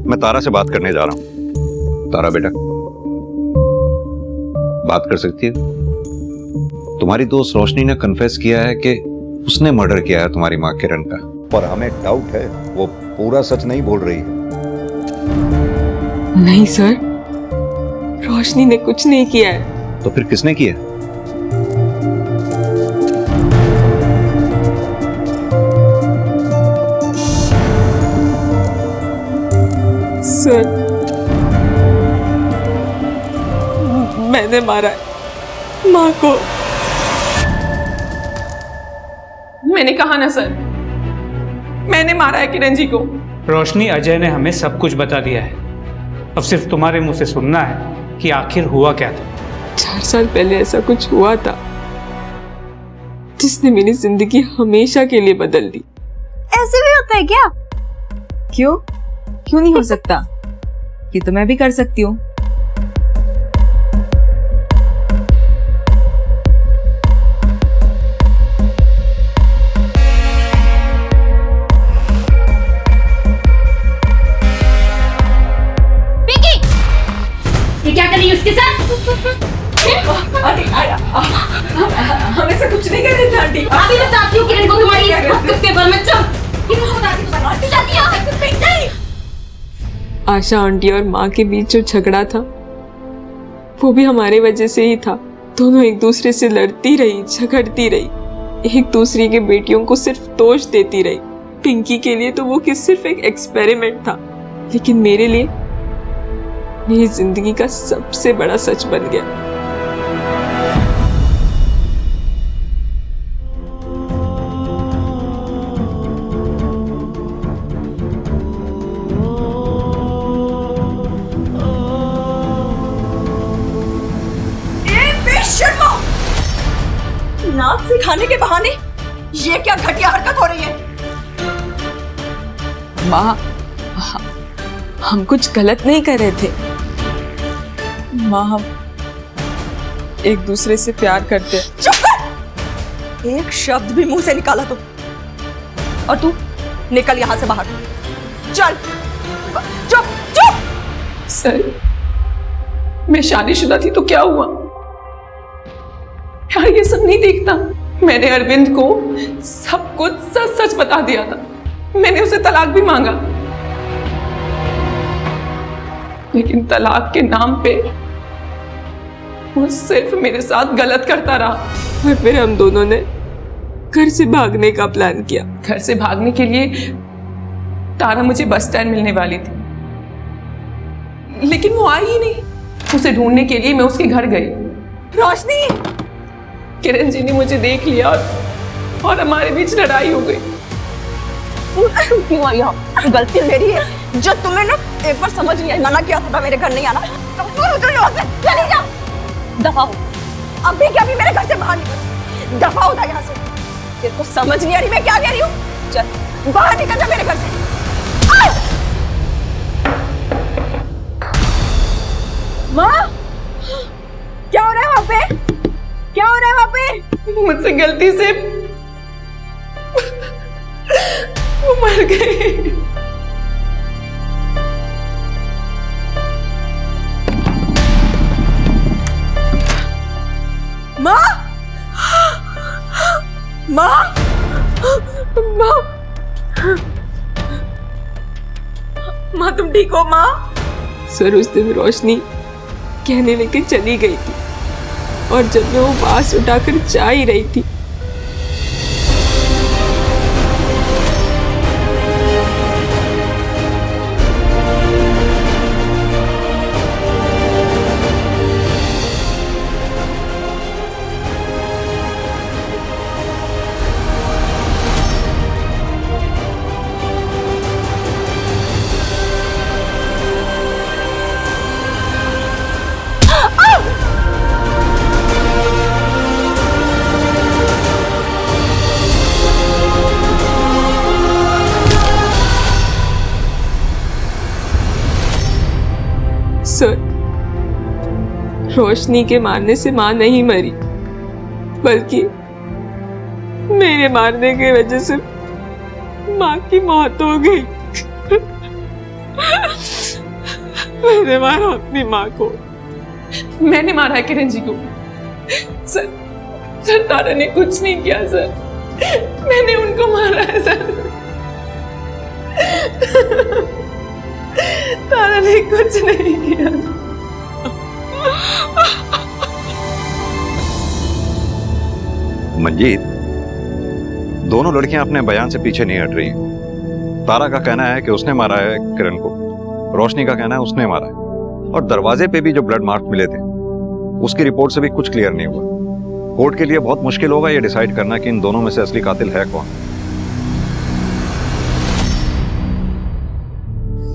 मैं तारा से बात करने जा रहा हूं। तारा बेटा, बात कर सकती है? तुम्हारी दोस्त रोशनी ने कन्फेस किया है कि उसने मर्डर किया है तुम्हारी मां किरण का, पर हमें डाउट है वो पूरा सच नहीं बोल रही है। नहीं सर, रोशनी ने कुछ नहीं किया है। तो फिर किसने किया? सर, मैंने मारा है माँ को। मैंने कहा ना सर, मैंने मारा है किरण जी को। रोशनी, अजय ने हमें सब कुछ बता दिया है, अब सिर्फ तुम्हारे मुंह से सुनना है कि आखिर हुआ क्या था। 4 साल पहले ऐसा कुछ हुआ था जिसने मेरी जिंदगी हमेशा के लिए बदल दी। ऐसे भी होता है क्या? क्यों क्यों नहीं हो सकता? ये तो मैं भी कर सकती हूँ। ये क्या कर रही है उसके साथ? हम ऐसा कुछ नहीं कर रहे थे आंटी। अभी बताती हूँ किरण को तुम्हारी इस पेपर में। चल, किरण को बताती हूँ। आशा आंटी और माँ के बीच जो झगड़ा था वो भी हमारे वजह से ही था। दोनों एक दूसरे से लड़ती रही, झगड़ती रही, एक दूसरे के बेटियों को सिर्फ दोष देती रही। पिंकी के लिए तो वो सिर्फ एक एक्सपेरिमेंट था, लेकिन मेरे लिए मेरी जिंदगी का सबसे बड़ा सच बन गया। नाक सिखाने के बहाने ये क्या घटिया हरकत हो रही है? माँ, हम कुछ गलत नहीं कर रहे थे माँ, हम एक दूसरे से प्यार करते। चुप कर! एक शब्द भी मुंह से निकाला तो, और तू निकल यहां से बाहर। चल, चुप चुप। सर, मैं शादीशुदा थी तो क्या हुआ? यार ये सब नहीं देखता। मैंने अरविंद को सब कुछ सच सच बता दिया था। मैंने उसे तलाक भी मांगा, लेकिन तलाक के नाम पे वो सिर्फ मेरे साथ गलत करता रहा। और फिर हम दोनों ने घर से भागने का प्लान किया। घर से भागने के लिए तारा मुझे बस स्टैंड मिलने वाली थी। लेकिन वो आई ही नहीं। उसे ढूंढने के लिए मैं उसके घर गई। रोशनी, किरण जी ने मुझे देख लिया और हमारे बीच लड़ाई हो गई। क्यों आई आप? गलती मेरी है जो तुम्हें ना एक बार समझ नहीं आई। मना किया था मेरे घर नहीं आना। चली जा, दफा हो। अभी क्या भी मेरे घर से बाहर निकल, दफा होता यहाँ से। तेरे को समझ नहीं आ रही मैं क्या कह रही हूँ? चल बाहर निकल जा मेरे घर से। माँ, क्या हो रहा है वहाँ पे? क्या हो रहा है वहाँ पे? मुझसे गलती से वो मर गई। माँ, माँ, माँ, माँ तुम ठीक हो माँ? सर उस दिन रोशनी कहने लेके चली गई थी और जब मैं वो बांस उठाकर जा ही रही थी सर, रोशनी के मारने से माँ नहीं मरी, बल्कि मेरे मारने की वजह से माँ की मौत हो गई। मैंने मारा अपनी माँ को। मैंने मारा है किरण जी को। सर तारा ने कुछ नहीं किया सर, मैंने उनको मारा है सर। तारा ने कुछ नहीं किया। मंजीत, दोनों लड़कियां अपने बयान से पीछे नहीं हट रही हैं। तारा का कहना है कि उसने मारा है किरण को, रोशनी का कहना है उसने मारा है, और दरवाजे पे भी जो ब्लड मार्क मिले थे उसकी रिपोर्ट से भी कुछ क्लियर नहीं हुआ। कोर्ट के लिए बहुत मुश्किल होगा ये डिसाइड करना कि इन दोनों में से असली कातिल है कौन।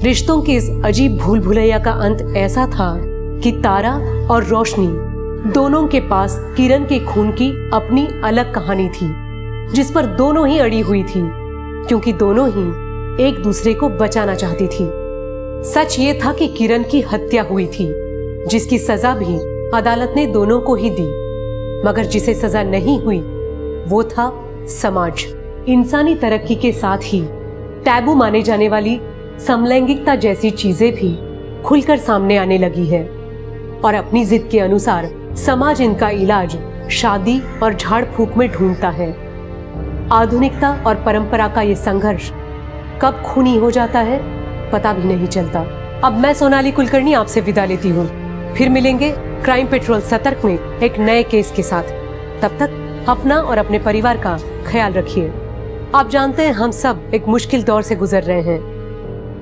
रिश्तों की इस अजीब भूल भुलैया का अंत ऐसा था कि तारा और रोशनी दोनों के पास किरण के खून की अपनी अलग कहानी थी, जिस पर दोनों ही अड़ी हुई थी, क्योंकि दोनों ही एक दूसरे को बचाना चाहती थी। सच ये था कि किरण की हत्या हुई थी, जिसकी सजा भी अदालत ने दोनों को ही दी, मगर जिसे सजा नहीं हुई वो था समाज। इंसानी तरक्की के साथ ही टैबू माने जाने वाली समलैंगिकता जैसी चीजें भी खुलकर सामने आने लगी है, और अपनी जिद के अनुसार समाज इनका इलाज शादी और झाड़ फूक में ढूंढता है। आधुनिकता और परंपरा का ये संघर्ष कब खूनी हो जाता है पता भी नहीं चलता। अब मैं सोनाली कुलकर्णी आपसे विदा लेती हूँ। फिर मिलेंगे क्राइम पेट्रोल सतर्क में एक नए केस के साथ। तब तक अपना और अपने परिवार का ख्याल रखिए। आप जानते हैं हम सब एक मुश्किल दौर से गुजर रहे हैं।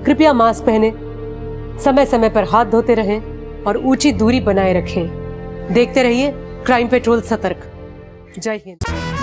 कृपया मास्क पहने, समय समय पर हाथ धोते रहें और ऊंची दूरी बनाए रखें। देखते रहिए क्राइम पेट्रोल सतर्क। जय हिंद।